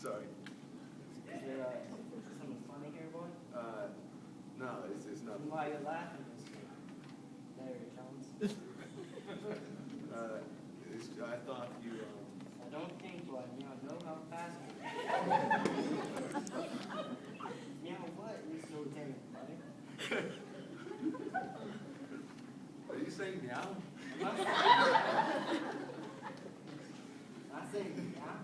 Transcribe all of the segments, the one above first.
Sorry. Is there something funny here, boy? No, it's nothing. Why are you laughing, Mr. Larry Jones? I thought you, I don't think, boy. You know how fast you are. Yeah, what? You're so damn funny. Are you saying meow? I say meow.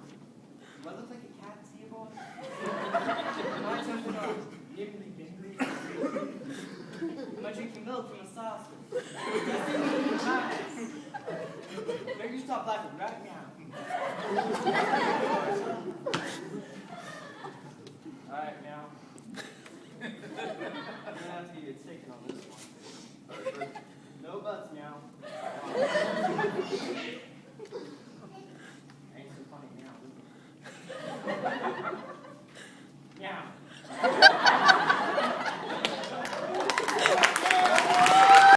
Do I look like a cat to you, boy? Am I jumping off? Nibbly bibbly. Am I drinking milk from a saucer? Maybe you stop laughing right now. Alright, meow. I'm gonna have to give you a ticket on this one. No buts, meow.